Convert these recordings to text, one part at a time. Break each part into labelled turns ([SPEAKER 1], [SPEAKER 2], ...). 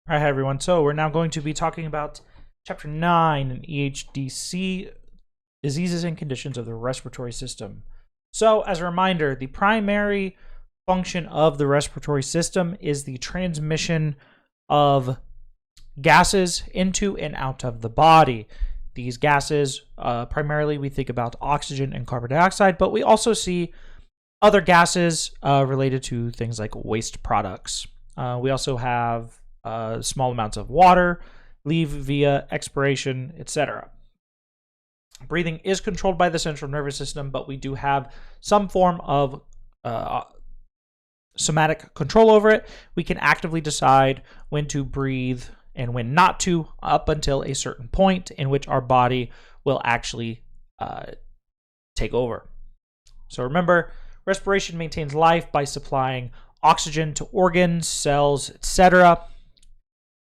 [SPEAKER 1] All right, hi everyone. So we're now going to be talking about Chapter 9 in EHDC, Diseases and Conditions of the Respiratory System. So as a reminder, the primary function of the respiratory system is the transmission of gases into and out of the body. These gases, primarily we think about oxygen and carbon dioxide, but we also see other gases related to things like waste products. We also have small amounts of water leave via expiration, etc. Breathing is controlled by the central nervous system, but we do have some form of somatic control over it. We can actively decide when to breathe and when not to, up until a certain point in which our body will actually take over. So remember, respiration maintains life by supplying oxygen to organs, cells, etc.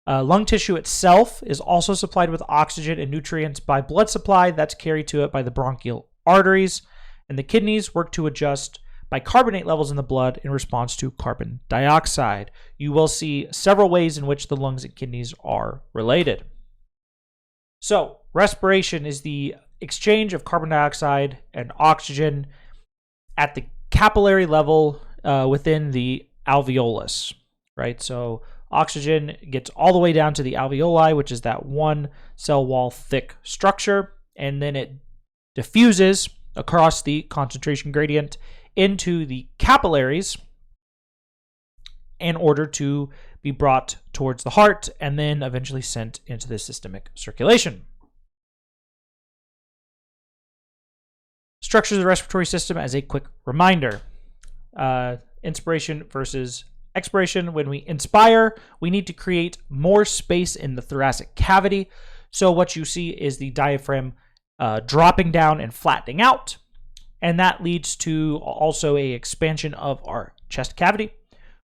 [SPEAKER 1] Lung tissue itself is also supplied with oxygen and nutrients by blood supply that's carried to it by the bronchial arteries. And the kidneys work to adjust bicarbonate levels in the blood in response to carbon dioxide. You will see several ways in which the lungs and kidneys are related. So, respiration is the exchange of carbon dioxide and oxygen at the capillary level within the alveolus, right? So oxygen gets all the way down to the alveoli, which is that one cell wall thick structure, and then it diffuses across the concentration gradient into the capillaries in order to be brought towards the heart and then eventually sent into the systemic circulation. Structures of the respiratory system as a quick reminder. Inspiration versus expiration. When we inspire, we need to create more space in the thoracic cavity. So what you see is the diaphragm dropping down and flattening out. And that leads to also a expansion of our chest cavity.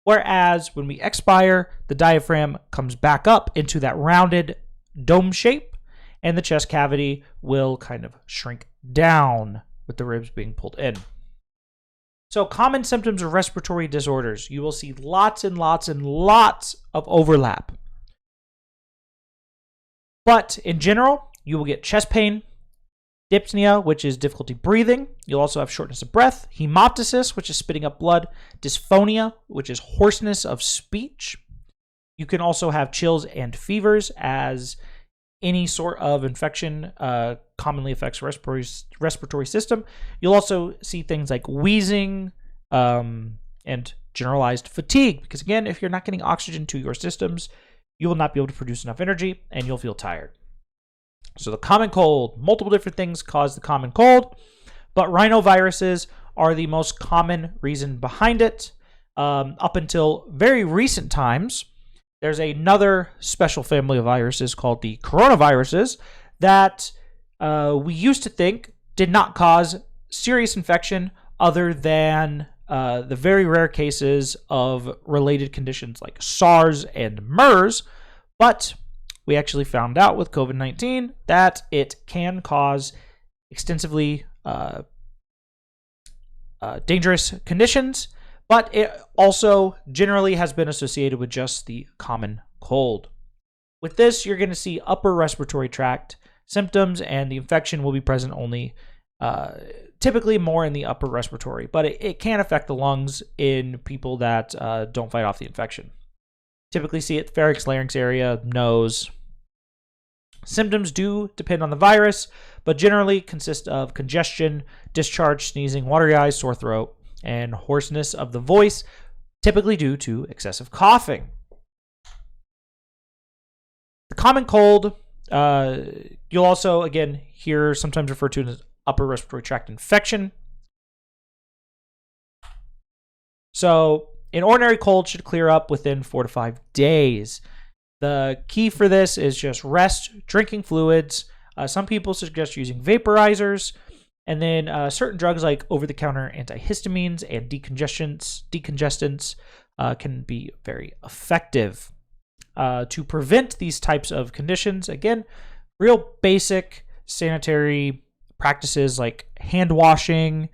[SPEAKER 1] Whereas when we expire, the diaphragm comes back up into that rounded dome shape, and the chest cavity will kind of shrink down with the ribs being pulled in. So common symptoms of respiratory disorders. You will see lots and lots and lots of overlap. But in general, you will get chest pain, dyspnea, which is difficulty breathing. You'll also have shortness of breath, hemoptysis, which is spitting up blood, dysphonia, which is hoarseness of speech. You can also have chills and fevers, as any sort of infection commonly affects the respiratory system. You'll also see things like wheezing and generalized fatigue, because again, if you're not getting oxygen to your systems, you will not be able to produce enough energy and you'll feel tired. So the common cold, multiple different things cause the common cold, but rhinoviruses are the most common reason behind it. Up until very recent times, there's another special family of viruses called the coronaviruses that we used to think did not cause serious infection other than the very rare cases of related conditions like SARS and MERS. But we actually found out with COVID-19 that it can cause extensively dangerous conditions, but it also generally has been associated with just the common cold. With this, you're going to see upper respiratory tract symptoms, and the infection will be present only typically more in the upper respiratory, but it can affect the lungs in people that don't fight off the infection. Typically see it pharynx, larynx area, nose. Symptoms do depend on the virus, but generally consist of congestion, discharge, sneezing, watery eyes, sore throat, and hoarseness of the voice, typically due to excessive coughing. The common cold, you'll also, again, hear sometimes referred to as upper respiratory tract infection. So an ordinary cold should clear up within 4 to 5 days. The key for this is just rest, drinking fluids. Some people suggest using vaporizers, and then certain drugs like over-the-counter antihistamines and decongestants can be very effective to prevent these types of conditions. Again, real basic sanitary practices like hand washing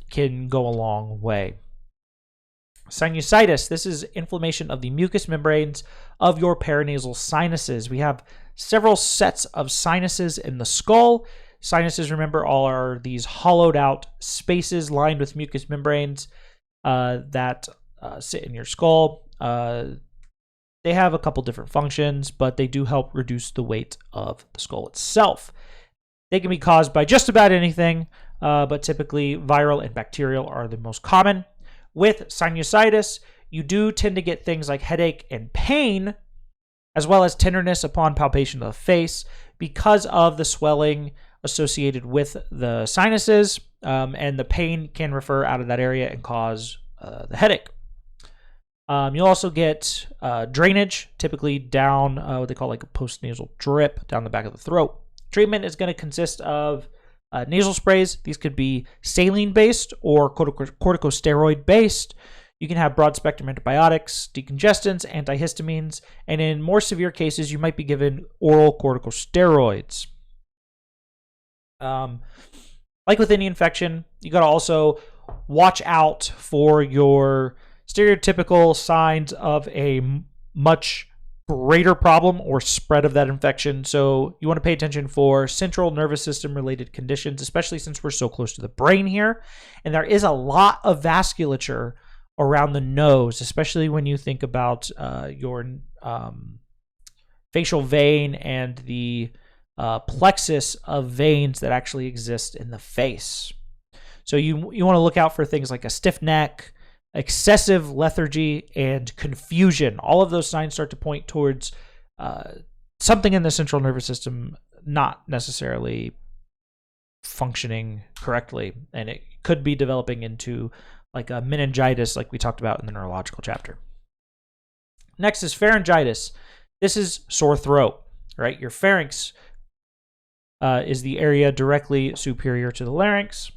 [SPEAKER 1] can go a long way. Sinusitis, this is inflammation of the mucous membranes of your paranasal sinuses. We have several sets of sinuses in the skull. Sinuses, remember, all are these hollowed out spaces lined with mucous membranes that sit in your skull. They have a couple different functions, but they do help reduce the weight of the skull itself. They can be caused by just about anything, but typically viral and bacterial are the most common. With sinusitis, you do tend to get things like headache and pain, as well as tenderness upon palpation of the face because of the swelling associated with the sinuses, and the pain can refer out of that area and cause the headache. You'll also get drainage, typically down what they call like a postnasal drip down the back of the throat. Treatment is going to consist of nasal sprays. These could be saline-based or corticosteroid-based. You can have broad-spectrum antibiotics, decongestants, antihistamines, and in more severe cases, you might be given oral corticosteroids. Like with any infection, you got to also watch out for your stereotypical signs of a much greater problem or spread of that infection. So you want to pay attention for central nervous system related conditions, especially since we're so close to the brain here. And there is a lot of vasculature around the nose, especially when you think about your facial vein and the plexus of veins that actually exist in the face. So you want to look out for things like a stiff neck, excessive lethargy, and confusion. All of those signs start to point towards something in the central nervous system not necessarily functioning correctly, and it could be developing into like a meningitis like we talked about in the neurological chapter. Next is pharyngitis. This is sore throat, right? Your pharynx is the area directly superior to the larynx.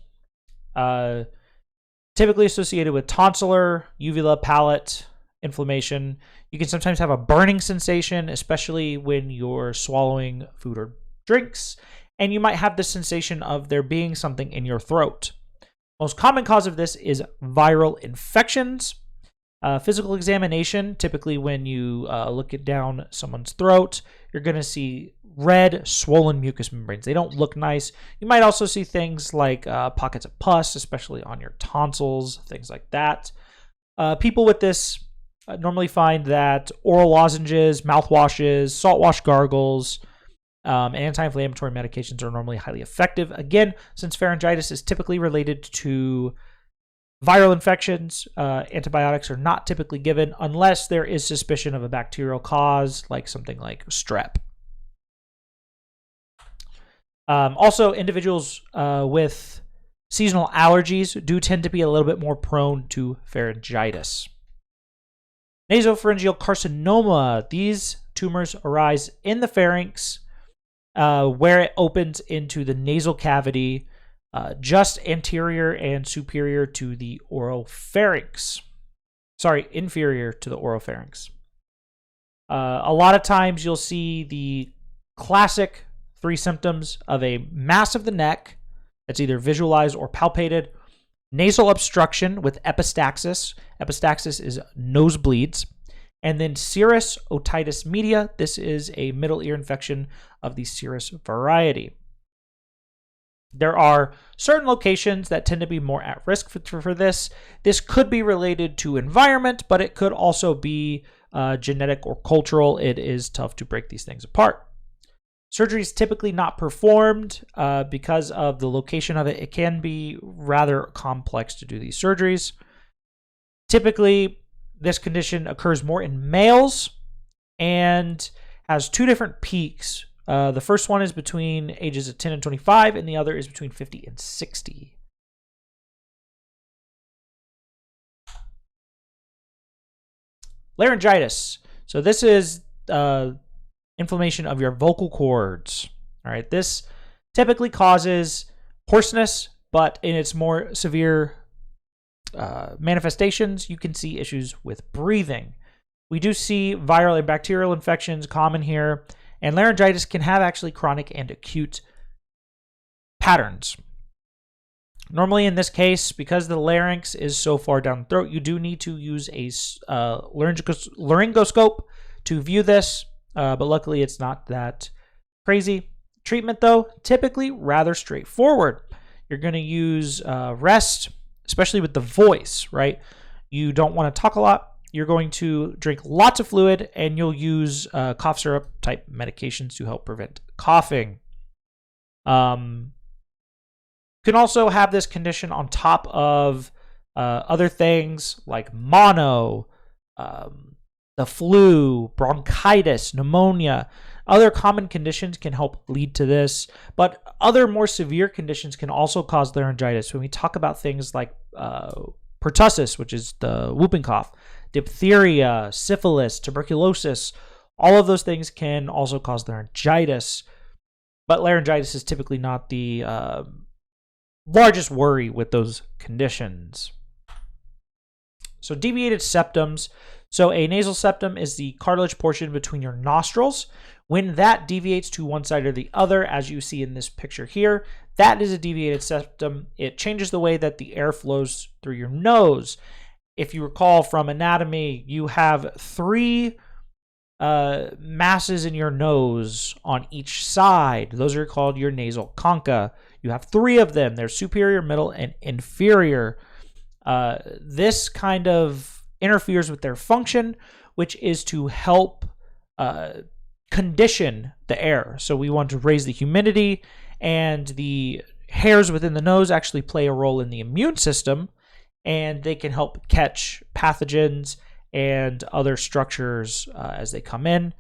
[SPEAKER 1] Typically associated with tonsillar, uvula, palate inflammation. You can sometimes have a burning sensation, especially when you're swallowing food or drinks, and you might have the sensation of there being something in your throat. Most common cause of this is viral infections. Physical examination, typically when you look down someone's throat, you're going to see red, swollen mucous membranes. They don't look nice. You might also see things like pockets of pus, especially on your tonsils, things like that. People with this normally find that oral lozenges, mouthwashes, salt wash gargles, anti-inflammatory medications are normally highly effective. Again, since pharyngitis is typically related to viral infections, antibiotics are not typically given unless there is suspicion of a bacterial cause, like something like strep. Also, individuals with seasonal allergies do tend to be a little bit more prone to pharyngitis. Nasopharyngeal carcinoma. These tumors arise in the pharynx, where it opens into the nasal cavity, just anterior and superior to the oropharynx. Sorry, inferior to the oropharynx. A lot of times you'll see the classic 3 symptoms of a mass of the neck that's either visualized or palpated, nasal obstruction with epistaxis. Epistaxis is nosebleeds. And then serous otitis media. This is a middle ear infection of the serous variety. There are certain locations that tend to be more at risk for this. This could be related to environment, but it could also be genetic or cultural. It is tough to break these things apart. Surgery is typically not performed because of the location of it. It can be rather complex to do these surgeries. Typically, this condition occurs more in males and has 2 different peaks. The first one is between ages of 10 and 25, and the other is between 50 and 60. Laryngitis. So this is inflammation of your vocal cords. All right, this typically causes hoarseness, but in its more severe manifestations, you can see issues with breathing. We do see viral and bacterial infections common here, and laryngitis can have actually chronic and acute patterns. Normally in this case, because the larynx is so far down the throat, you do need to use a laryngoscope to view this, but luckily it's not that crazy. Treatment, though, typically rather straightforward. You're going to use rest, especially with the voice, right? You don't want to talk a lot. You're going to drink lots of fluid, and you'll use cough syrup type medications to help prevent coughing. You can also have this condition on top of other things like mono, the flu, bronchitis, pneumonia. Other common conditions can help lead to this, but other more severe conditions can also cause laryngitis. When we talk about things like pertussis, which is the whooping cough, diphtheria, syphilis, tuberculosis, all of those things can also cause laryngitis, but laryngitis is typically not the largest worry with those conditions. So deviated septums. So a nasal septum is the cartilage portion between your nostrils. When that deviates to one side or the other, as you see in this picture here, that is a deviated septum. It changes the way that the air flows through your nose. If you recall from anatomy, you have three masses in your nose on each side. Those are called your nasal concha. You have three of them. They're superior, middle, and inferior. This kind of interferes with their function, which is to help condition the air. So we want to raise the humidity, and the hairs within the nose actually play a role in the immune system, and they can help catch pathogens and other structures as they come in.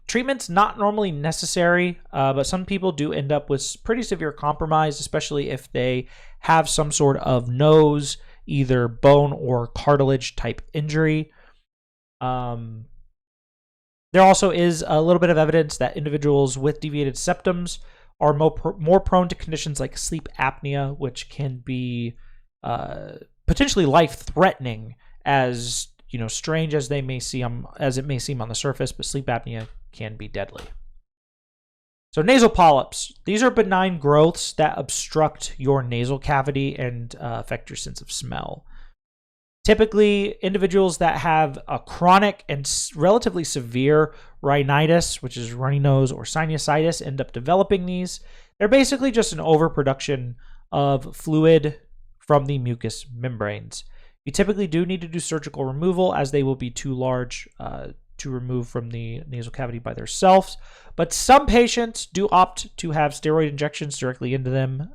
[SPEAKER 1] Treatment's not normally necessary, but some people do end up with pretty severe compromise, especially if they have some sort of nose, either bone or cartilage type injury. There also is a little bit of evidence that individuals with deviated septums are more prone to conditions like sleep apnea, which can be potentially life-threatening, as strange as it may seem on the surface, but sleep apnea can be deadly. So nasal polyps. These are benign growths that obstruct your nasal cavity and affect your sense of smell. Typically, individuals that have a chronic and relatively severe rhinitis, which is runny nose or sinusitis, end up developing these. They're basically just an overproduction of fluid from the mucous membranes. You typically do need to do surgical removal, as they will be too large to remove from the nasal cavity by themselves. But some patients do opt to have steroid injections directly into them,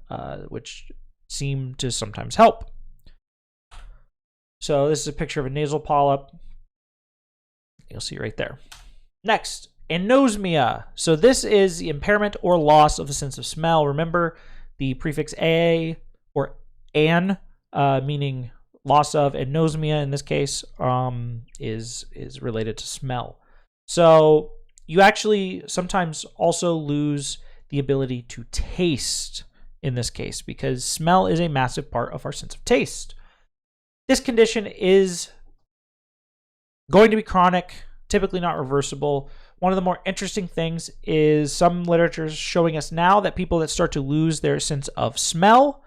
[SPEAKER 1] which seem to sometimes help. So this is a picture of a nasal polyp. You'll see right there. Next, anosmia. So this is the impairment or loss of the sense of smell. Remember the prefix a or an, meaning loss of, anosmia in this case is related to smell. So you actually sometimes also lose the ability to taste in this case, because smell is a massive part of our sense of taste. This condition is going to be chronic, typically not reversible. One of the more interesting things is some literature is showing us now that people that start to lose their sense of smell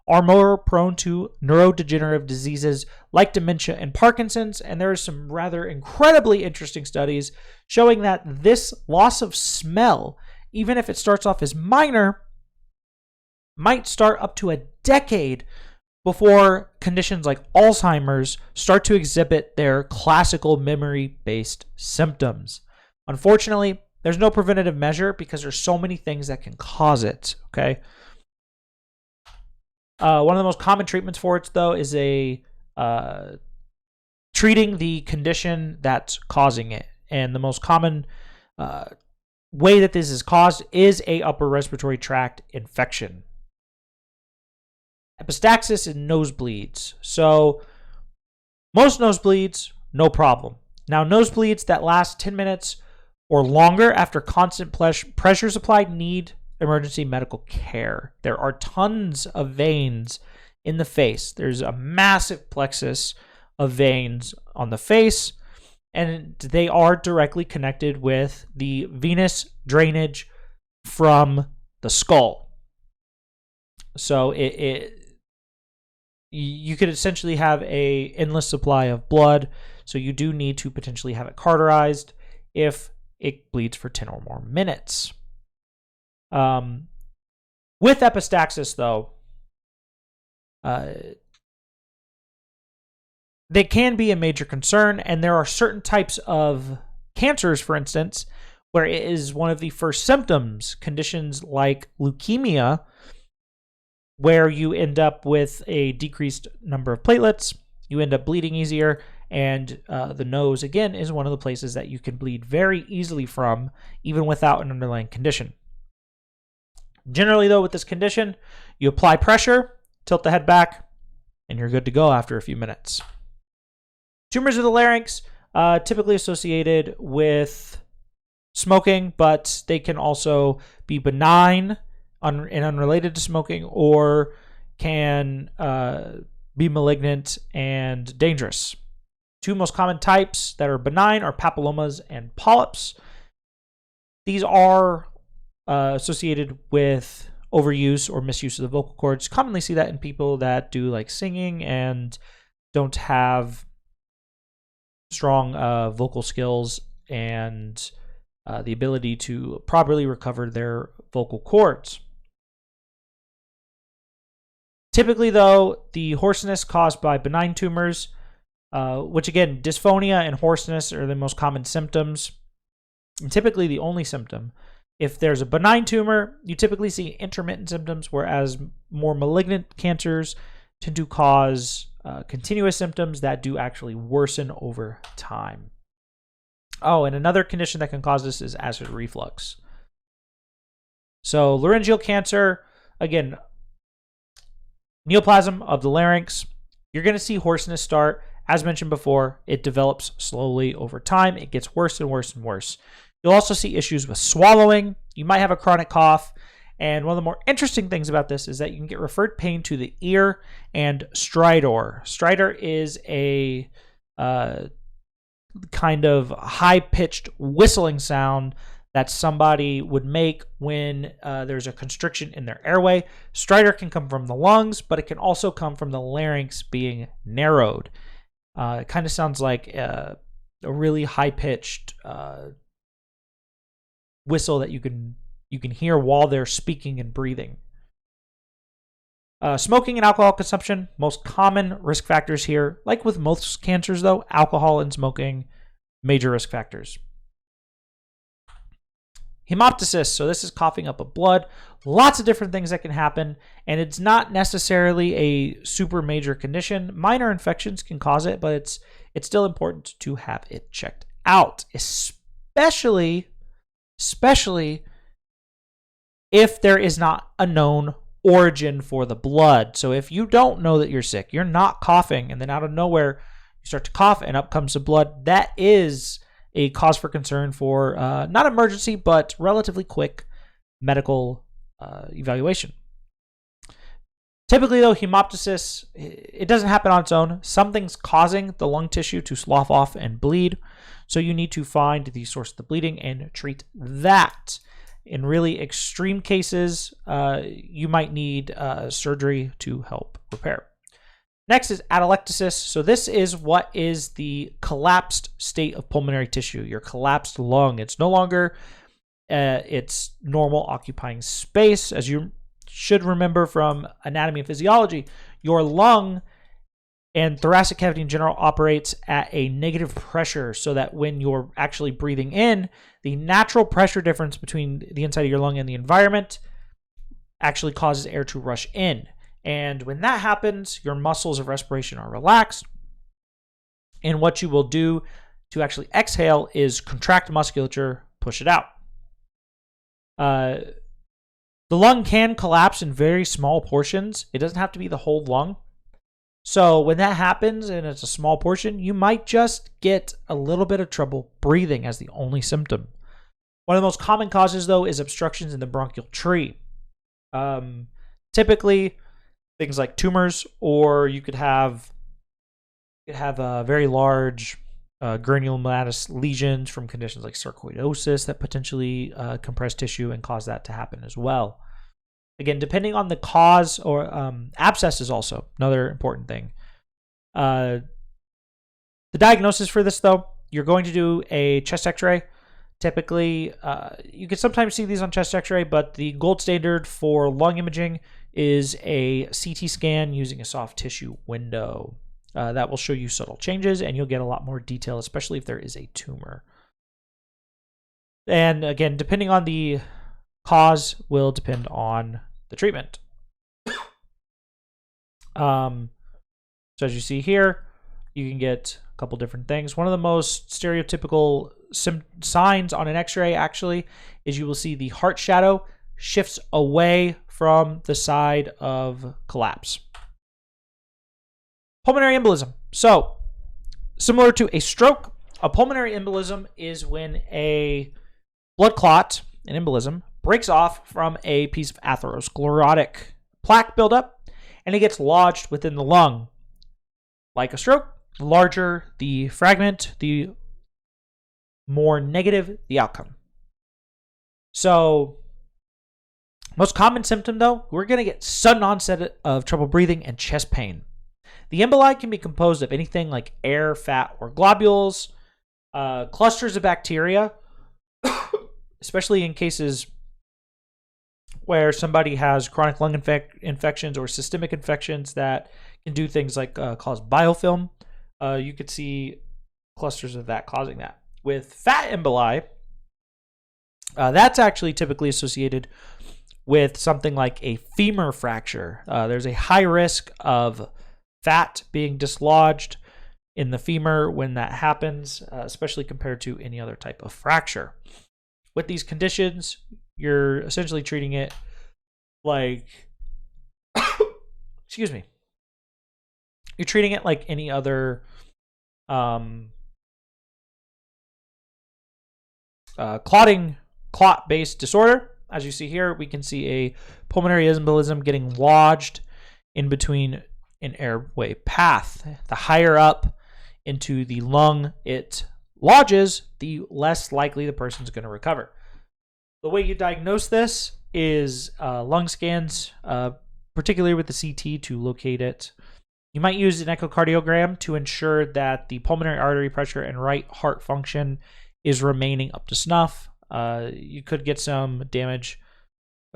[SPEAKER 1] are more prone to neurodegenerative diseases like dementia and Parkinson's. And there are some rather incredibly interesting studies showing that this loss of smell, even if it starts off as minor, might start up to a decade before conditions like Alzheimer's start to exhibit their classical memory-based symptoms. Unfortunately, there's no preventative measure because there's so many things that can cause it, okay? One of the most common treatments for it, though, is treating the condition that's causing it. And the most common way that this is caused is a upper respiratory tract infection. Epistaxis and nosebleeds. So most nosebleeds, no problem. Now, nosebleeds that last 10 minutes or longer after constant pressure is applied need emergency medical care. There are tons of veins in the face. There's a massive plexus of veins on the face, and they are directly connected with the venous drainage from the skull. So you could essentially have a endless supply of blood. So you do need to potentially have it cauterized if it bleeds for 10 or more minutes. With epistaxis, though, they can be a major concern, and there are certain types of cancers, for instance, where it is one of the first symptoms, conditions like leukemia, where you end up with a decreased number of platelets, you end up bleeding easier, and the nose, again, is one of the places that you can bleed very easily from, even without an underlying condition. Generally, though, with this condition, you apply pressure, tilt the head back, and you're good to go after a few minutes. Tumors of the larynx, typically associated with smoking, but they can also be benign and unrelated to smoking, or can be malignant and dangerous. Two most common types that are benign are papillomas and polyps. These are associated with overuse or misuse of the vocal cords. Commonly see that in people that do like singing and don't have strong vocal skills and the ability to properly recover their vocal cords. Typically, though, the hoarseness caused by benign tumors, which again, dysphonia and hoarseness are the most common symptoms, and typically the only symptom. If there's a benign tumor, you typically see intermittent symptoms, whereas more malignant cancers tend to cause continuous symptoms that do actually worsen over time. Oh, and another condition that can cause this is acid reflux. So laryngeal cancer, again, neoplasm of the larynx, you're going to see hoarseness start. As mentioned before, it develops slowly over time. It gets worse and worse and worse. You'll also see issues with swallowing. You might have a chronic cough. And one of the more interesting things about this is that you can get referred pain to the ear and stridor. Stridor is a kind of high-pitched whistling sound that somebody would make when there's a constriction in their airway. Stridor can come from the lungs, but it can also come from the larynx being narrowed. It kind of sounds like a really high-pitched whistle that you can hear while they're speaking and breathing. Smoking and alcohol consumption, most common risk factors here. Like with most cancers, though, alcohol and smoking, major risk factors. Hemoptysis, so this is coughing up of blood. Lots of different things that can happen, and it's not necessarily a super major condition. Minor infections can cause it, but it's still important to have it checked out, especially if there is not a known origin for the blood. So if you don't know that you're sick, you're not coughing, and then out of nowhere you start to cough and up comes the blood, that is a cause for concern for not emergency, but relatively quick medical evaluation. Typically, though, hemoptysis, it doesn't happen on its own. Something's causing the lung tissue to slough off and bleed. So you need to find the source of the bleeding and treat that. In really extreme cases, you might need surgery to help repair. Next is atelectasis. So this is what is the collapsed state of pulmonary tissue, your collapsed lung. It's no longer its normal occupying space. As you should remember from anatomy and physiology, your lung and thoracic cavity in general operates at a negative pressure, so that when you're actually breathing in, the natural pressure difference between the inside of your lung and the environment actually causes air to rush in. And when that happens, your muscles of respiration are relaxed. And what you will do to actually exhale is contract musculature, push it out. The lung can collapse in very small portions. It doesn't have to be the whole lung. So when that happens and it's a small portion, you might just get a little bit of trouble breathing as the only symptom. One of the most common causes, though, is obstructions in the bronchial tree. Typically, things like tumors, or you could have very large granulomatous lesions from conditions like sarcoidosis that potentially compress tissue and cause that to happen as well. Again, depending on the cause, or abscess is also another important thing. The diagnosis for this, though, you're going to do a chest x-ray. Typically, you can sometimes see these on chest x-ray, but the gold standard for lung imaging is a CT scan using a soft tissue window. That will show you subtle changes, and you'll get a lot more detail, especially if there is a tumor. And again, depending on the cause will depend on the treatment. So as you see here, you can get a couple different things. One of the most stereotypical signs on an x-ray actually is you will see the heart shadow shifts away from the side of collapse. Pulmonary embolism. So similar to a stroke, a pulmonary embolism is when a blood clot, an embolism, breaks off from a piece of atherosclerotic plaque buildup, and it gets lodged within the lung. Like a stroke, the larger the fragment, the more negative the outcome. So, most common symptom, though, we're going to get sudden onset of trouble breathing and chest pain. The emboli can be composed of anything like air, fat, or globules, clusters of bacteria, especially in cases where somebody has chronic lung infections or systemic infections that can do things like cause biofilm. You could see clusters of that causing that. With fat emboli, that's actually typically associated with something like a femur fracture. There's a high risk of fat being dislodged in the femur when that happens, especially compared to any other type of fracture. With these conditions, you're essentially treating it like, excuse me, you're treating it like any other clot-based disorder. As you see here, we can see a pulmonary embolism getting lodged in between an airway path. The higher up into the lung it lodges, the less likely the person's going to recover. The way you diagnose this is lung scans, particularly with the CT, to locate it. You might use an echocardiogram to ensure that the pulmonary artery pressure and right heart function is remaining up to snuff. You could get some damage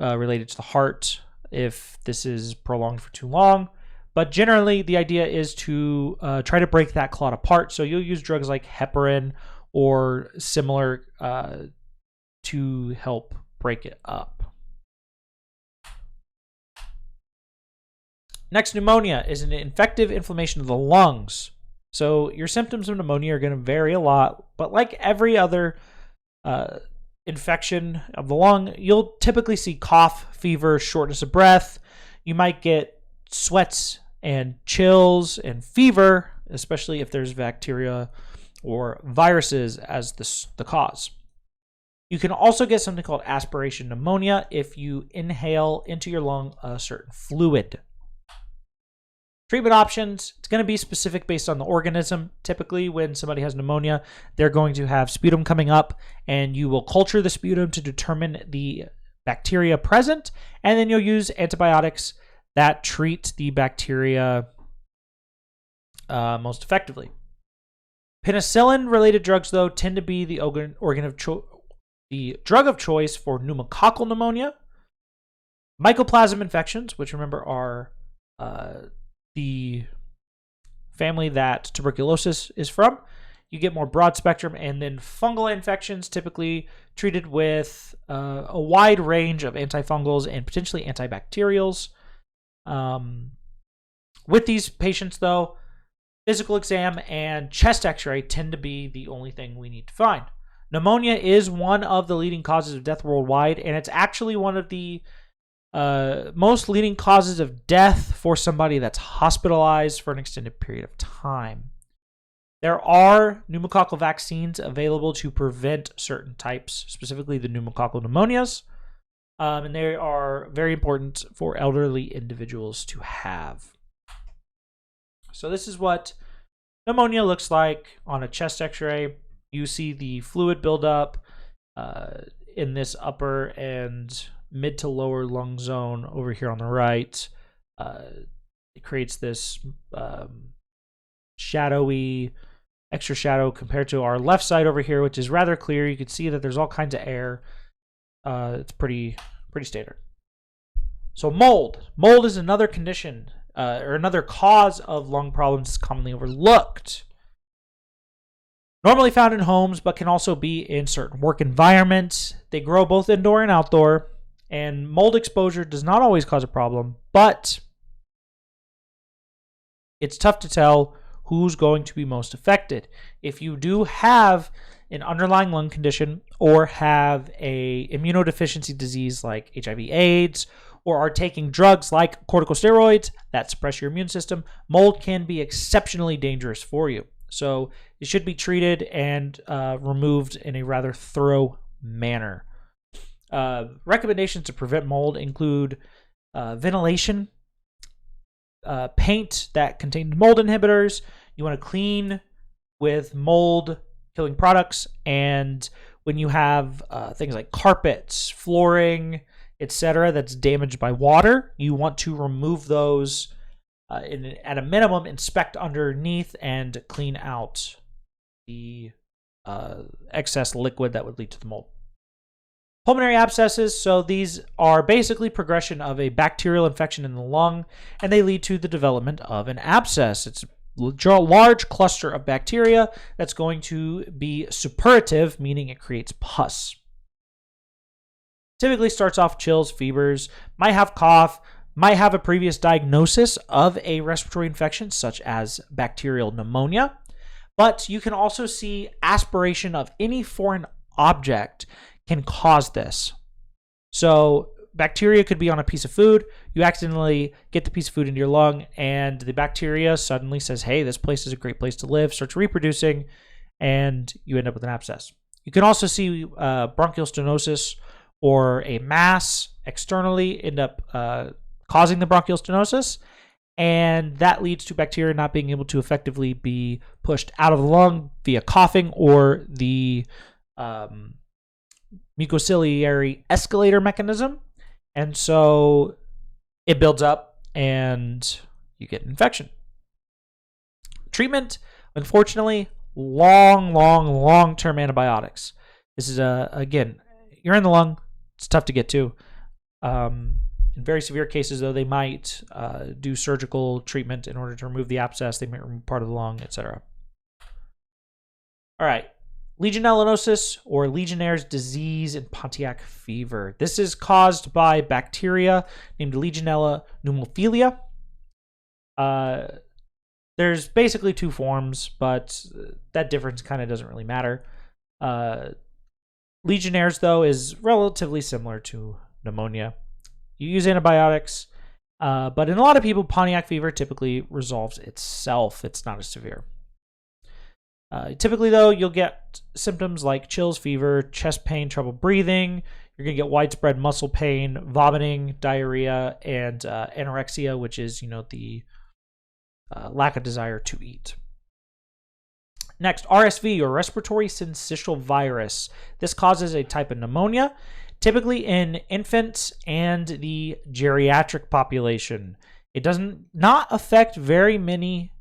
[SPEAKER 1] related to the heart if this is prolonged for too long. But generally, the idea is to try to break that clot apart. So you'll use drugs like heparin or similar to help break it up. Next, pneumonia is an infective inflammation of the lungs. So your symptoms of pneumonia are going to vary a lot, but like every other infection of the lung, you'll typically see cough, fever, shortness of breath. You might get sweats and chills and fever, especially if there's bacteria or viruses as the cause. You can also get something called aspiration pneumonia if you inhale into your lung a certain fluid. Treatment options, it's going to be specific based on the organism. Typically, when somebody has pneumonia, they're going to have sputum coming up, and you will culture the sputum to determine the bacteria present, and then you'll use antibiotics that treat the bacteria most effectively. Penicillin-related drugs, though, tend to be the drug of choice for pneumococcal pneumonia. Mycoplasma infections, which remember are the family that tuberculosis is from. You get more broad spectrum, and then fungal infections typically treated with a wide range of antifungals and potentially antibacterials. With these patients, though, physical exam and chest x-ray tend to be the only thing we need to find. Pneumonia is one of the leading causes of death worldwide, and it's actually one of the most leading causes of death for somebody that's hospitalized for an extended period of time. There are pneumococcal vaccines available to prevent certain types, specifically the pneumococcal pneumonias, and they are very important for elderly individuals to have. So this is what pneumonia looks like on a chest x-ray. You see the fluid buildup in this upper and mid to lower lung zone over here on the right. It creates this shadowy, extra shadow compared to our left side over here, which is rather clear. You can see that there's all kinds of air. It's pretty standard. So mold. Mold is another condition or another cause of lung problems that's commonly overlooked. Normally found in homes, but can also be in certain work environments. They grow both indoor and outdoor, and mold exposure does not always cause a problem, but it's tough to tell who's going to be most affected. If you do have an underlying lung condition or have a immunodeficiency disease like HIV/AIDS, or are taking drugs like corticosteroids that suppress your immune system, mold can be exceptionally dangerous for you. So it should be treated and removed in a rather thorough manner. Recommendations to prevent mold include ventilation, paint that contains mold inhibitors. You want to clean with mold killing products, and when you have things like carpets, flooring, etc., that's damaged by water, you want to remove those. At a minimum, inspect underneath and clean out the excess liquid that would lead to the mold. Pulmonary abscesses, so these are basically progression of a bacterial infection in the lung, and they lead to the development of an abscess. It's a large cluster of bacteria that's going to be suppurative, meaning it creates pus. Typically starts off chills, fevers, might have cough, might have a previous diagnosis of a respiratory infection, such as bacterial pneumonia, but you can also see aspiration of any foreign object can cause this. So bacteria could be on a piece of food. You accidentally get the piece of food into your lung, and the bacteria suddenly says, hey, this place is a great place to live, starts reproducing, and you end up with an abscess. You can also see bronchial stenosis or a mass externally end up causing the bronchial stenosis, and that leads to bacteria not being able to effectively be pushed out of the lung via coughing or the mucociliary escalator mechanism, and so it builds up and you get an infection. Treatment, unfortunately, long-term antibiotics. This is again, you're in the lung, it's tough to get to. In very severe cases, though, they might do surgical treatment in order to remove the abscess. They might remove part of the lung, etc. All right. Legionellonosis, or Legionnaire's disease and Pontiac fever. This is caused by bacteria named Legionella pneumophila. There's basically two forms, but that difference kind of doesn't really matter. Legionnaire's, though, is relatively similar to pneumonia. You use antibiotics, but in a lot of people, Pontiac fever typically resolves itself. It's not as severe. Typically, though, you'll get symptoms like chills, fever, chest pain, trouble breathing. You're going to get widespread muscle pain, vomiting, diarrhea, and anorexia, which is, the lack of desire to eat. Next, RSV, or respiratory syncytial virus. This causes a type of pneumonia, typically in infants and the geriatric population. It does not affect very many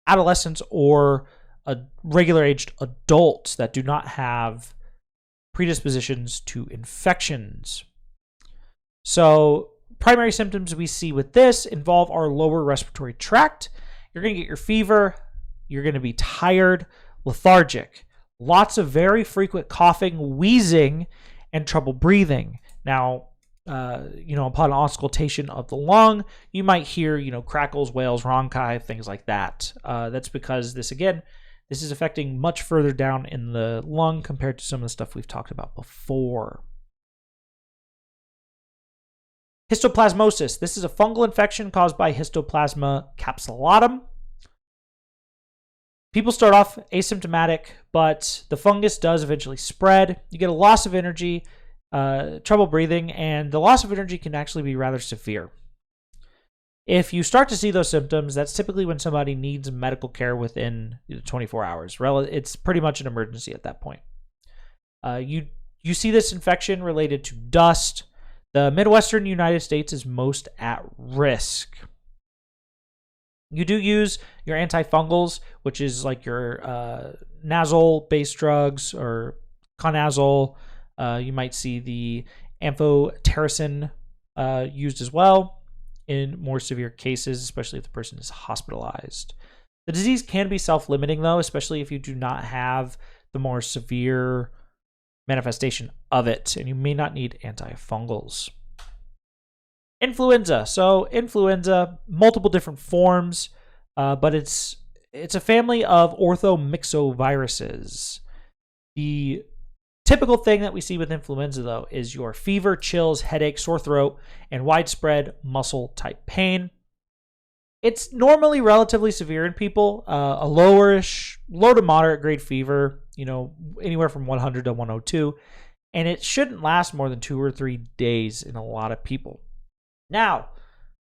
[SPEAKER 1] adolescents or regular-aged adults that do not have predispositions to infections. So primary symptoms we see with this involve our lower respiratory tract. You're going to get your fever. You're going to be tired, lethargic, lots of very frequent coughing, wheezing, and trouble breathing. Now, upon auscultation of the lung, you might hear, crackles, wails, rhonchi, things like that. That's because this is affecting much further down in the lung compared to some of the stuff we've talked about before. Histoplasmosis. This is a fungal infection caused by Histoplasma capsulatum. People start off asymptomatic, but the fungus does eventually spread. You get a loss of energy, trouble breathing, and the loss of energy can actually be rather severe. If you start to see those symptoms, that's typically when somebody needs medical care within 24 hours. It's pretty much an emergency at that point. You You see this infection related to dust. The Midwestern United States is most at risk. You do use your antifungals, which is like your nasal-based drugs or conazole. You might see the amphotericin used as well in more severe cases, especially if the person is hospitalized. The disease can be self-limiting, though, especially if you do not have the more severe manifestation of it, and you may not need antifungals. Influenza. So influenza, multiple different forms, but it's a family of orthomyxoviruses. The typical thing that we see with influenza, though, is your fever, chills, headache, sore throat, and widespread muscle type pain. It's normally relatively severe in people, a low to moderate grade fever, anywhere from 100 to 102, and it shouldn't last more than 2 or 3 days in a lot of people. Now,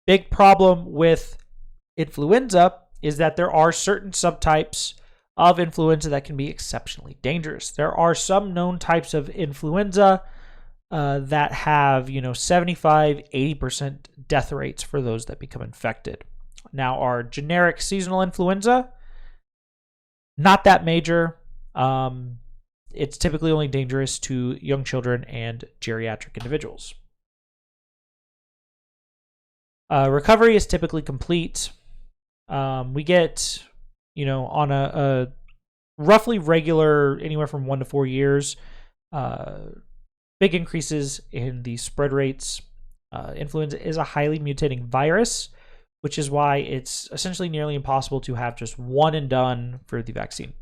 [SPEAKER 1] big problem with influenza is that there are certain subtypes of influenza that can be exceptionally dangerous. There are some known types of influenza that have, 75, 80% death rates for those that become infected. Now, our generic seasonal influenza, not that major. It's typically only dangerous to young children and geriatric individuals. Recovery is typically complete. We get, on a roughly regular, anywhere from 1 to 4 years, big increases in the spread rates. Influenza is a highly mutating virus, which is why it's essentially nearly impossible to have just one and done for the vaccine.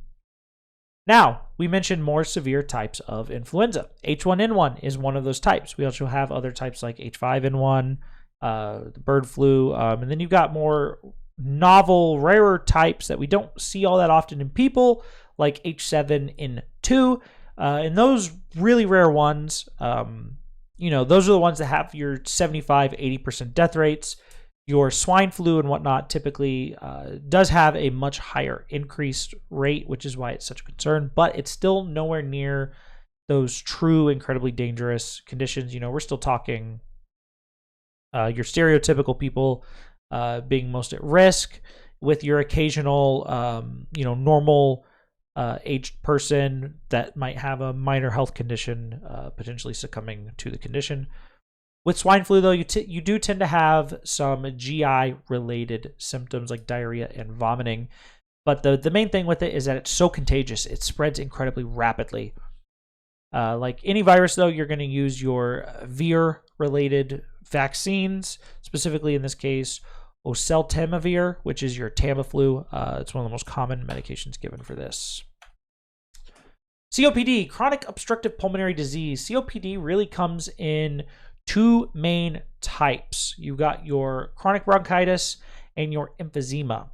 [SPEAKER 1] Now, we mentioned more severe types of influenza. H1N1 is one of those types. We also have other types like H5N1, the bird flu, and then you've got more novel, rarer types that we don't see all that often in people, like H7N2. And those really rare ones, those are the ones that have your 75, 80% death rates. Your swine flu and whatnot typically does have a much higher increased rate, which is why it's such a concern, but it's still nowhere near those true, incredibly dangerous conditions. We're still talking your stereotypical people being most at risk, with your occasional, normal aged person that might have a minor health condition potentially succumbing to the condition. With swine flu, though, you do tend to have some GI-related symptoms like diarrhea and vomiting. But the main thing with it is that it's so contagious. It spreads incredibly rapidly. Like any virus, though, you're going to use your Vir-related vaccines, specifically in this case, oseltamivir, which is your Tamiflu. It's one of the most common medications given for this. COPD, chronic obstructive pulmonary disease. COPD really comes in 2 main types. You've got your chronic bronchitis and your emphysema.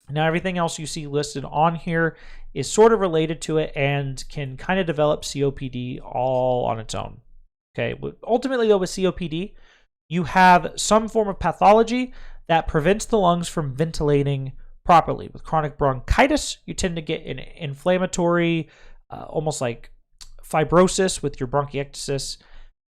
[SPEAKER 1] Now, everything else you see listed on here is sort of related to it and can kind of develop COPD all on its own. Okay, but ultimately, though, with COPD, you have some form of pathology that prevents the lungs from ventilating properly. With chronic bronchitis, you tend to get an inflammatory, almost like fibrosis with your bronchiectasis.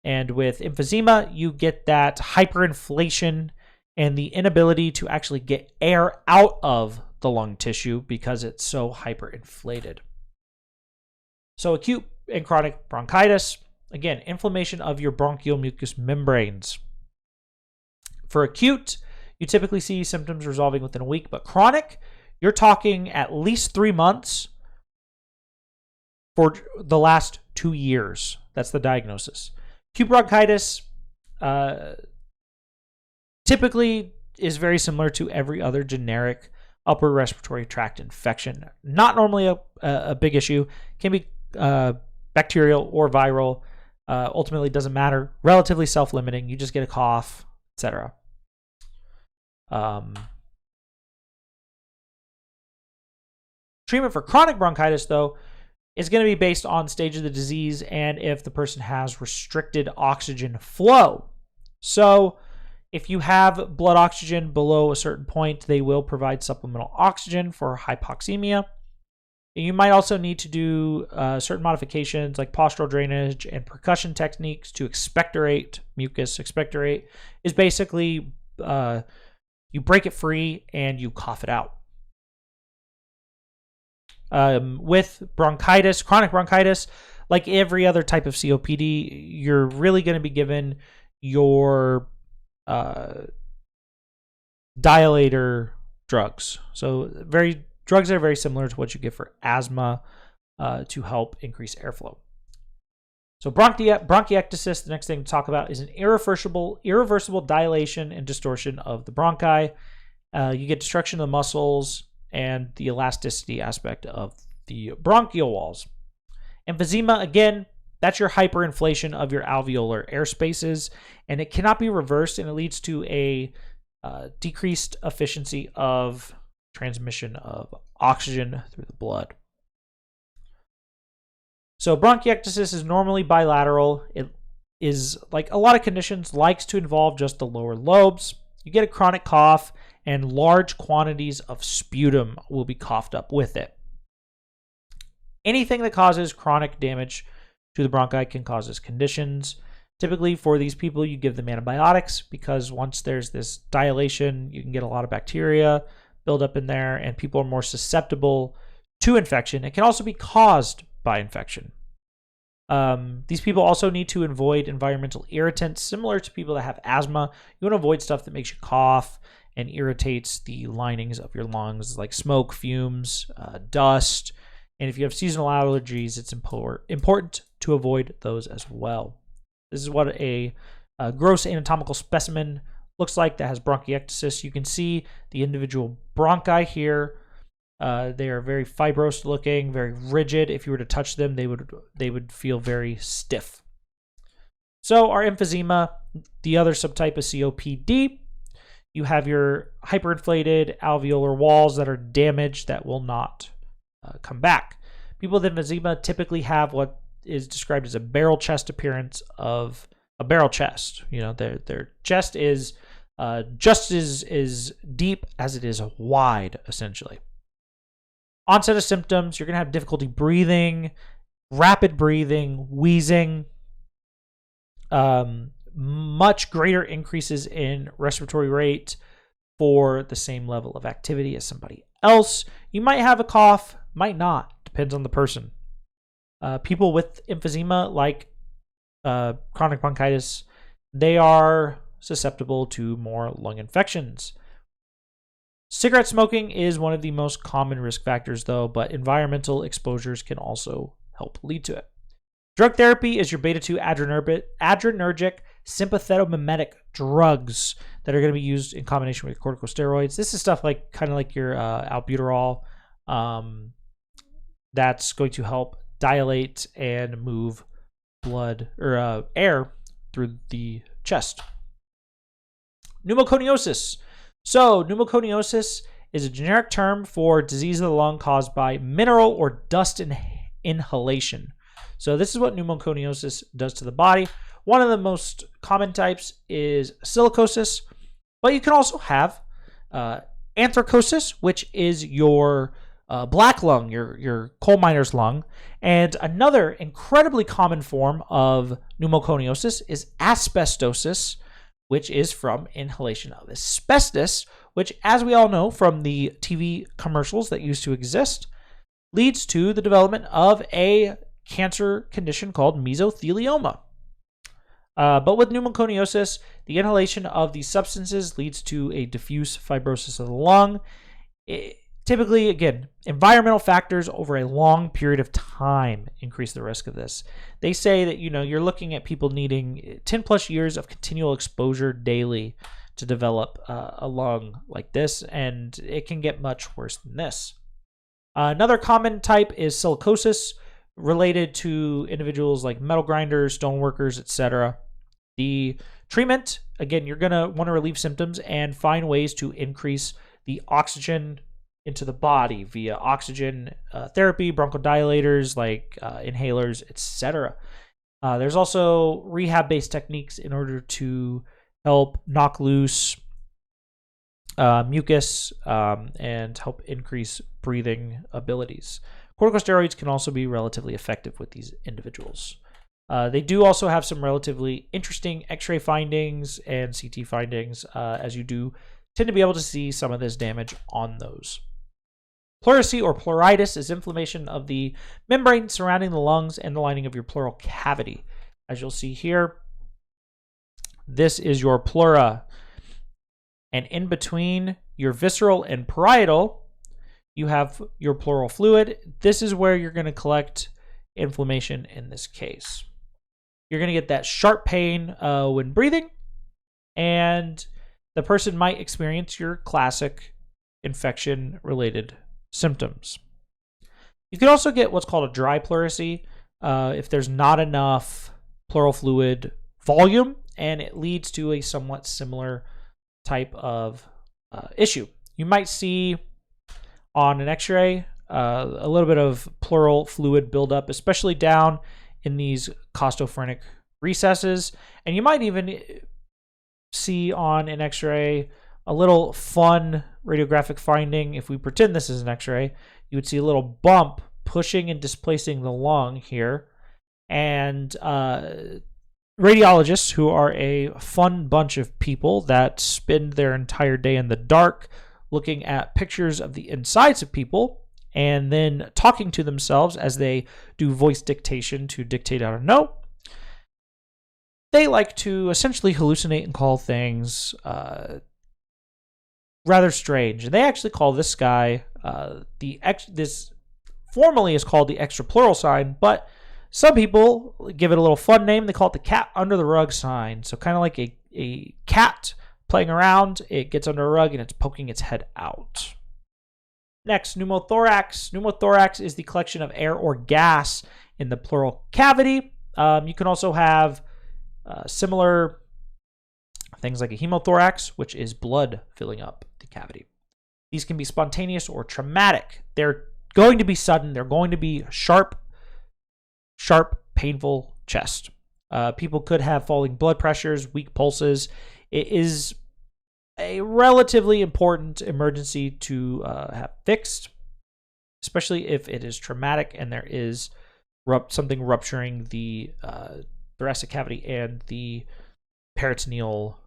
[SPEAKER 1] And with emphysema, you get that hyperinflation and the inability to actually get air out of the lung tissue because it's so hyperinflated. So acute and chronic bronchitis, again, inflammation of your bronchial mucous membranes. For acute, you typically see symptoms resolving within a week, but chronic, you're talking at least 3 months for the last 2 years. That's the diagnosis. Acute bronchitis typically is very similar to every other generic upper respiratory tract infection. Not normally a big issue. Can be bacterial or viral. Ultimately, doesn't matter. Relatively self-limiting. You just get a cough, etc. Treatment for chronic bronchitis, though, is going to be based on stage of the disease and if the person has restricted oxygen flow. So if you have blood oxygen below a certain point, they will provide supplemental oxygen for hypoxemia. You might also need to do certain modifications like postural drainage and percussion techniques to expectorate mucus. Expectorate is basically you break it free and you cough it out. With bronchitis, chronic bronchitis, like every other type of COPD, you're really going to be given your dilator drugs. So drugs that are very similar to what you give for asthma to help increase airflow. So bronchiectasis, the next thing to talk about, is an irreversible dilation and distortion of the bronchi. You get destruction of the muscles and the elasticity aspect of the bronchial walls. Emphysema, again, that's your hyperinflation of your alveolar air spaces, and it cannot be reversed, and it leads to a decreased efficiency of transmission of oxygen through the blood. So bronchiectasis is normally bilateral. It is, like a lot of conditions, likes to involve just the lower lobes. You get a chronic cough, and large quantities of sputum will be coughed up with it. Anything that causes chronic damage to the bronchi can cause these conditions. Typically, for these people, you give them antibiotics because once there's this dilation, you can get a lot of bacteria build up in there, and people are more susceptible to infection. It can also be caused by infection. These people also need to avoid environmental irritants, similar to people that have asthma. You want to avoid stuff that makes you cough and irritates the linings of your lungs, like smoke, fumes, dust. And if you have seasonal allergies, it's important to avoid those as well. This is what a gross anatomical specimen looks like that has bronchiectasis. You can see the individual bronchi here. They are very fibrous looking, very rigid. If you were to touch them, they would feel very stiff. So our emphysema, the other subtype of COPD, you have your hyperinflated alveolar walls that are damaged that will not come back. People with emphysema typically have what is described as a barrel chest appearance of a barrel chest. You know, their chest is just as deep as it is wide, essentially. Onset of symptoms, you're going to have difficulty breathing, rapid breathing, wheezing, much greater increases in respiratory rate for the same level of activity as somebody else. You might have a cough, might not, depends on the person. People with emphysema, like chronic bronchitis, they are susceptible to more lung infections. Cigarette smoking is one of the most common risk factors, though, but environmental exposures can also help lead to it. Drug therapy is your beta-2 adrenergic sympathetomimetic drugs that are going to be used in combination with corticosteroids. This is stuff like kind of like your albuterol that's going to help dilate and move blood or air through the chest. Pneumoconiosis. So pneumoconiosis is a generic term for disease of the lung caused by mineral or dust inhalation. So this is what pneumoconiosis does to the body. One of the most common types is silicosis, but you can also have anthracosis, which is your black lung, your coal miner's lung. And another incredibly common form of pneumoconiosis is asbestosis, which is from inhalation of asbestos, which, as we all know from the TV commercials that used to exist, leads to the development of a cancer condition called mesothelioma. But with pneumoconiosis, the inhalation of these substances leads to a diffuse fibrosis of the lung. Typically, again, environmental factors over a long period of time increase the risk of this. They say that, you're looking at people needing 10 plus years of continual exposure daily to develop a lung like this, and it can get much worse than this. Another common type is silicosis, related to individuals like metal grinders, stoneworkers, etc. The treatment, again, you're going to want to relieve symptoms and find ways to increase the oxygen into the body via oxygen therapy, bronchodilators like inhalers, etc. There's also rehab-based techniques in order to help knock loose mucus and help increase breathing abilities. Corticosteroids can also be relatively effective with these individuals. They do also have some relatively interesting X-ray findings and CT findings, as you do tend to be able to see some of this damage on those. Pleurisy or pleuritis is inflammation of the membrane surrounding the lungs and the lining of your pleural cavity. As you'll see here, this is your pleura. And in between your visceral and parietal, you have your pleural fluid. This is where you're going to collect inflammation in this case. You're going to get that sharp pain when breathing, and the person might experience your classic infection-related symptoms. You can also get what's called a dry pleurisy if there's not enough pleural fluid volume, and it leads to a somewhat similar type of issue. You might see on an x-ray a little bit of pleural fluid buildup, especially down in these costophrenic recesses, and you might even see on an x-ray a little fun radiographic finding. If we pretend this is an x-ray, you would see a little bump pushing and displacing the lung here. And radiologists, who are a fun bunch of people that spend their entire day in the dark looking at pictures of the insides of people and then talking to themselves as they do voice dictation to dictate out a note, they like to essentially hallucinate and call things rather strange. And they actually call this guy this formally is called the extrapleural sign, but some people give it a little fun name. They call it the cat under the rug sign. So kind of like a cat playing around, it gets under a rug and it's poking its head out. Next, pneumothorax. Pneumothorax is the collection of air or gas in the pleural cavity. You can also have similar things like a hemothorax, which is blood filling up the cavity. These can be spontaneous or traumatic. They're going to be sudden. They're going to be sharp, painful chest. People could have falling blood pressures, weak pulses. It is a relatively important emergency to have fixed, especially if it is traumatic and there is something rupturing the thoracic cavity and the peritoneal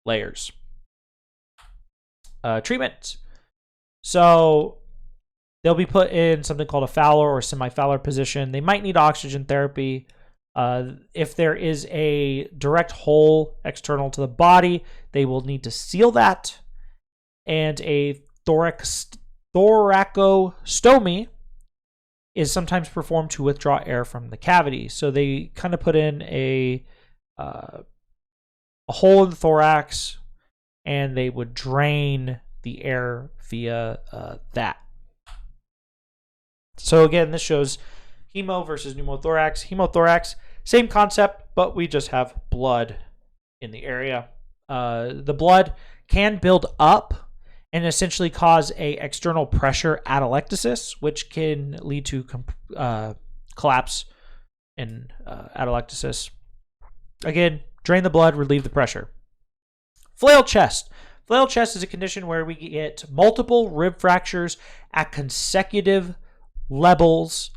[SPEAKER 1] layers. Treatment. So they'll be put in something called a Fowler or semi-Fowler position. They might need oxygen therapy. If there is a direct hole external to the body, they will need to seal that. And a thoracostomy is sometimes performed to withdraw air from the cavity. So they kind of put in a hole in the thorax, and they would drain the air via that. So again, this shows hemo versus pneumothorax. Hemothorax, same concept, but we just have blood in the area. The blood can build up and essentially cause a external pressure atelectasis, which can lead to collapse in atelectasis. Again, drain the blood, relieve the pressure. Flail chest. Flail chest is a condition where we get multiple rib fractures at consecutive levels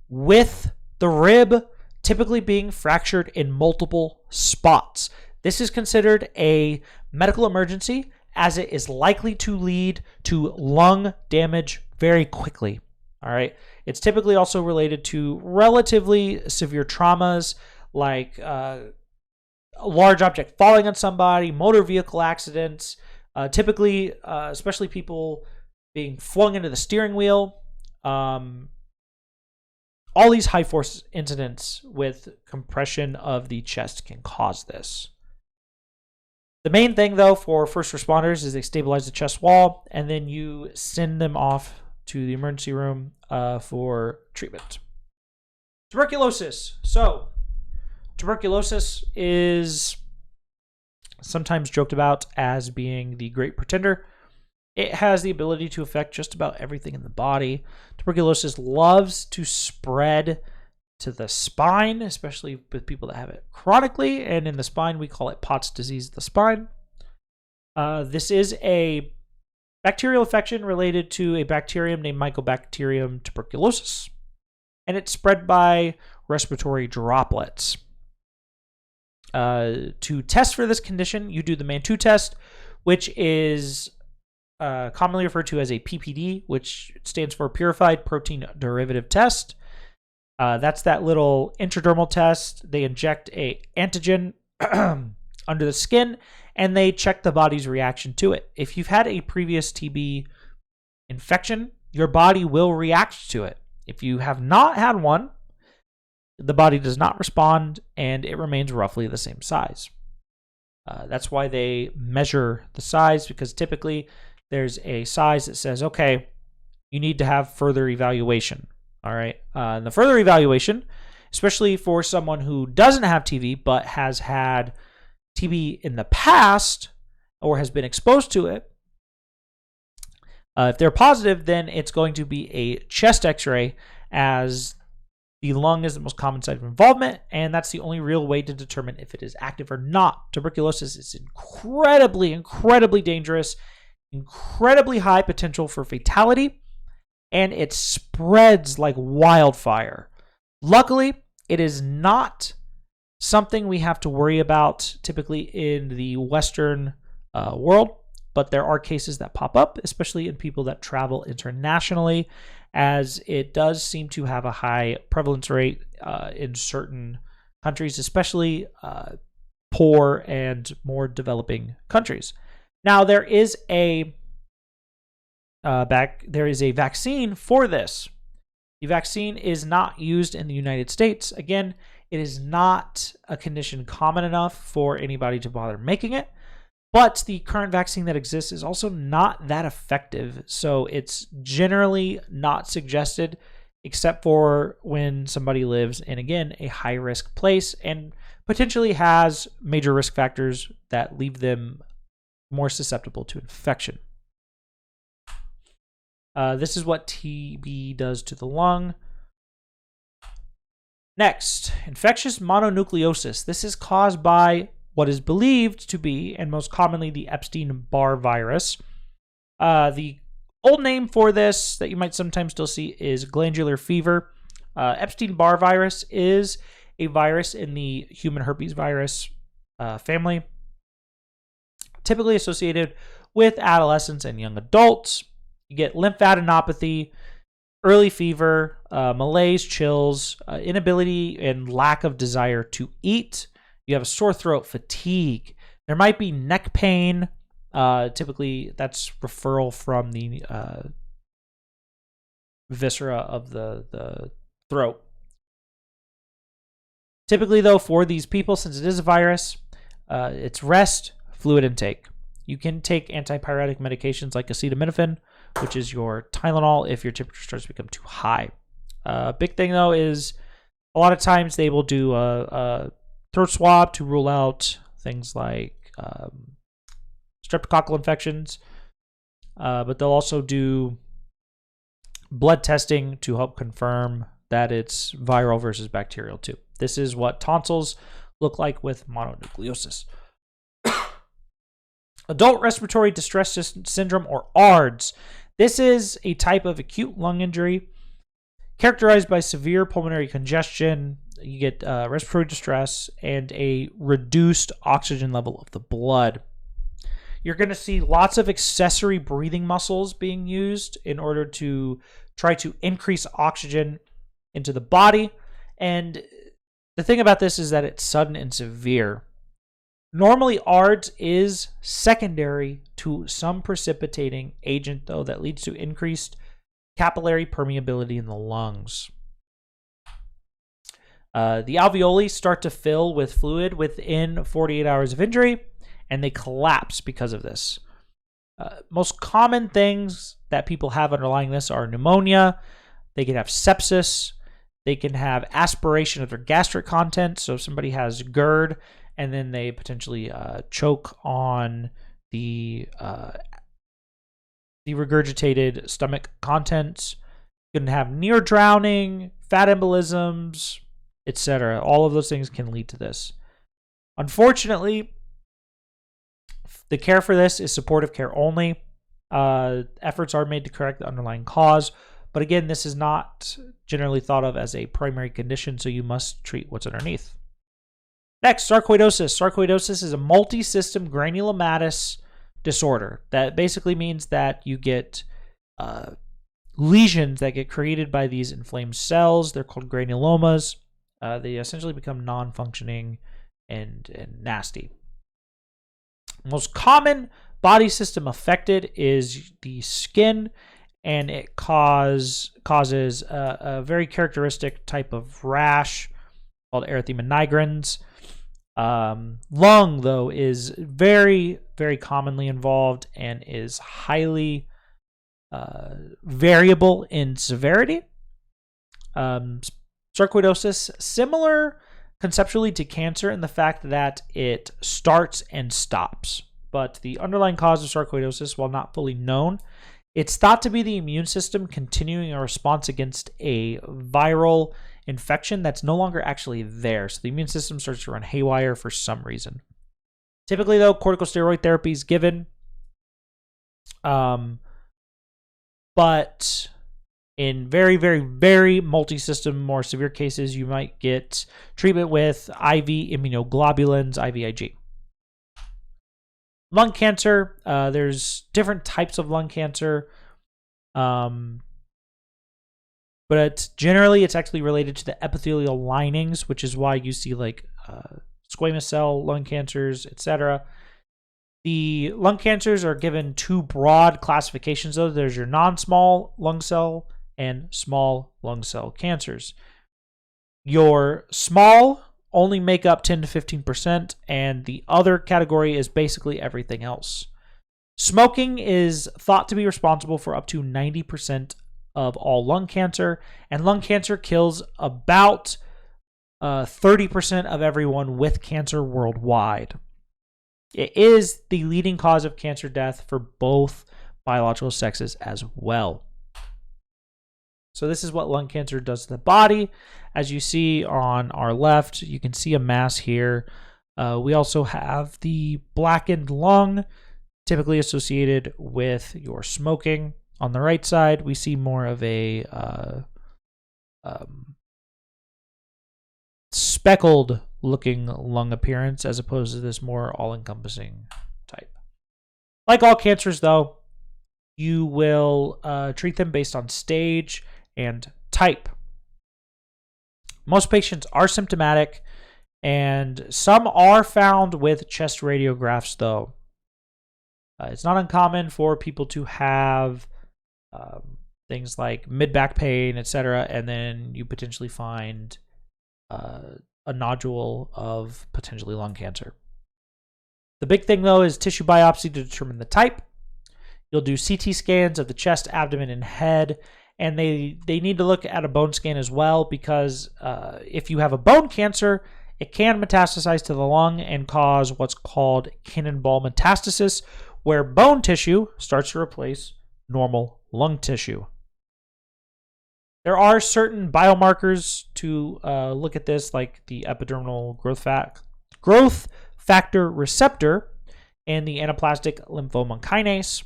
[SPEAKER 1] with the rib typically being fractured in multiple spots. This is considered a medical emergency as it is likely to lead to lung damage very quickly. All right. It's typically also related to relatively severe traumas like a large object falling on somebody, motor vehicle accidents, typically, especially people being flung into the steering wheel. All these high force incidents with compression of the chest can cause this. The main thing, though, for first responders is they stabilize the chest wall, and then you send them off to the emergency room for treatment. Tuberculosis. So, tuberculosis is sometimes joked about as being the great pretender. It has the ability to affect just about everything in the body. Tuberculosis loves to spread to the spine, especially with people that have it chronically. And in the spine, we call it Pott's disease of the spine. This is a Bacterial infection related to a bacterium named Mycobacterium tuberculosis, and it's spread by respiratory droplets. To test for this condition, you do the Mantoux test, which is commonly referred to as a PPD, which stands for Purified Protein Derivative Test. That's that little intradermal test. They inject a antigen under the skin, and they check the body's reaction to it. If you've had a previous TB infection, your body will react to it. If you have not had one, the body does not respond, and it remains roughly the same size. That's why they measure the size, because typically there's a size that says, okay, you need to have further evaluation. All right. And the further evaluation, especially for someone who doesn't have TB but has had TB in the past or has been exposed to it, if they're positive, then it's going to be a chest x-ray, as the lung is the most common site of involvement, and that's the only real way to determine if it is active or not. Tuberculosis is incredibly, incredibly dangerous, incredibly high potential for fatality, and it spreads like wildfire. Luckily, it is not something we have to worry about typically in the Western world, but there are cases that pop up, especially in people that travel internationally, as it does seem to have a high prevalence rate in certain countries, especially poor and more developing countries. Now, there is a vaccine for this. The vaccine is not used in the United States. Again, it is not a condition common enough for anybody to bother making it. But the current vaccine that exists is also not that effective. So it's generally not suggested, except for when somebody lives in, again, a high-risk place and potentially has major risk factors that leave them more susceptible to infection. This is what TB does to the lung. Next, infectious mononucleosis. This is caused by what is believed to be, and most commonly, the Epstein-Barr virus. The old name for this that you might sometimes still see is glandular fever. Epstein-Barr virus is a virus in the human herpes virus family, typically associated with adolescents and young adults. You get lymphadenopathy, early fever, malaise, chills, inability and lack of desire to eat. You have a sore throat, fatigue. There might be neck pain. Typically, that's referral from the viscera of the throat. Typically, though, for these people, since it is a virus, it's rest, fluid intake. You can take antipyretic medications like acetaminophen, which is your Tylenol, if your temperature starts to become too high. Big thing, though, is a lot of times they will do a throat swab to rule out things like streptococcal infections, but they'll also do blood testing to help confirm that it's viral versus bacterial too. This is what tonsils look like with mononucleosis. Adult respiratory distress syndrome, or ARDS. This is a type of acute lung injury characterized by severe pulmonary congestion. You get respiratory distress and a reduced oxygen level of the blood. You're going to see lots of accessory breathing muscles being used in order to try to increase oxygen into the body. And the thing about this is that it's sudden and severe. Normally, ARDS is secondary to some precipitating agent, though, that leads to increased capillary permeability in the lungs. The alveoli start to fill with fluid within 48 hours of injury, and they collapse because of this. Most common things that people have underlying this are pneumonia. They can have sepsis. They can have aspiration of their gastric content. So if somebody has GERD and then they potentially choke on the regurgitated stomach contents. You can have near drowning, fat embolisms, etc. All of those things can lead to this. Unfortunately, the care for this is supportive care only. Efforts are made to correct the underlying cause, but again, this is not generally thought of as a primary condition, so you must treat what's underneath. Next, sarcoidosis. Sarcoidosis is a multi-system granulomatous disorder. That basically means that you get lesions that get created by these inflamed cells. They're called granulomas. They essentially become non-functioning and nasty. Most common body system affected is the skin, and it causes a very characteristic type of rash called erythema nigrans. Lung, though, is very, very commonly involved and is highly variable in severity. Sarcoidosis, similar conceptually to cancer in the fact that it starts and stops. But the underlying cause of sarcoidosis, while not fully known, it's thought to be the immune system continuing a response against a viral infection that's no longer actually there. So the immune system starts to run haywire for some reason. Typically, though, corticosteroid therapy is given. But in very, very, very multi-system, more severe cases, you might get treatment with IV immunoglobulins, IVIG. Lung cancer, there's different types of lung cancer, but generally it's actually related to the epithelial linings, which is why you see like squamous cell lung cancers, etc. The lung cancers are given two broad classifications, though. There's your non-small lung cell and small lung cell cancers. Your small only make up 10 to 15%, and the other category is basically everything else. Smoking is thought to be responsible for up to 90% of all lung cancer, and lung cancer kills about 30% of everyone with cancer worldwide. It is the leading cause of cancer death for both biological sexes as well. So this is what lung cancer does to the body. As you see on our left, you can see a mass here. We also have the blackened lung, typically associated with your smoking. On the right side, we see more of a speckled looking lung appearance as opposed to this more all-encompassing type. Like all cancers, though, you will treat them based on stage and type. Most patients are symptomatic, and some are found with chest radiographs, though. It's not uncommon for people to have things like mid-back pain, etc., and then you potentially find a nodule of potentially lung cancer. The big thing, though, is tissue biopsy to determine the type. You'll do CT scans of the chest, abdomen, and head, and they need to look at a bone scan as well, because if you have a bone cancer, it can metastasize to the lung and cause what's called cannonball metastasis, where bone tissue starts to replace normal lung tissue. There are certain biomarkers to look at this, like the epidermal growth factor receptor and the anaplastic lymphoma kinase.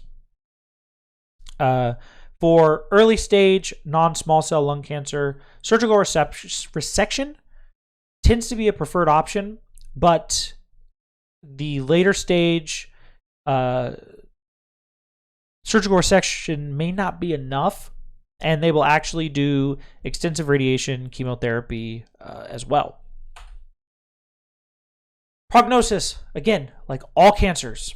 [SPEAKER 1] For early stage non-small cell lung cancer, surgical resection tends to be a preferred option, but the later stage surgical resection may not be enough, and they will actually do extensive radiation chemotherapy as well. Prognosis, again, like all cancers,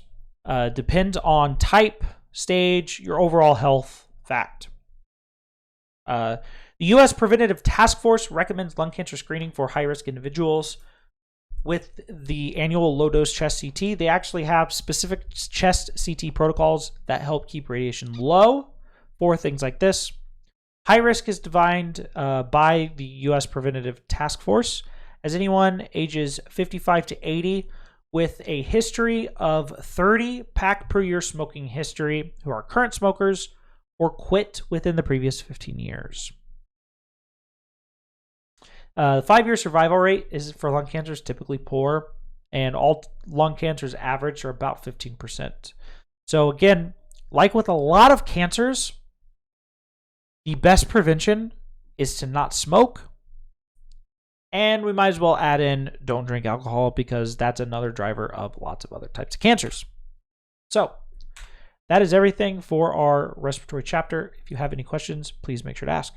[SPEAKER 1] depends on type, stage, your overall health. Fact. The U.S. Preventative Task Force recommends lung cancer screening for high-risk individuals. With the annual low-dose chest CT, they actually have specific chest CT protocols that help keep radiation low for things like this. High risk is defined by the U.S. Preventative Task Force as anyone ages 55 to 80 with a history of 30 pack per year smoking history who are current smokers or quit within the previous 15 years. The 5-year survival rate is for lung cancer is typically poor, and all lung cancers average are about 15%. So again, like with a lot of cancers, the best prevention is to not smoke. And we might as well add in don't drink alcohol, because that's another driver of lots of other types of cancers. So that is everything for our respiratory chapter. If you have any questions, please make sure to ask.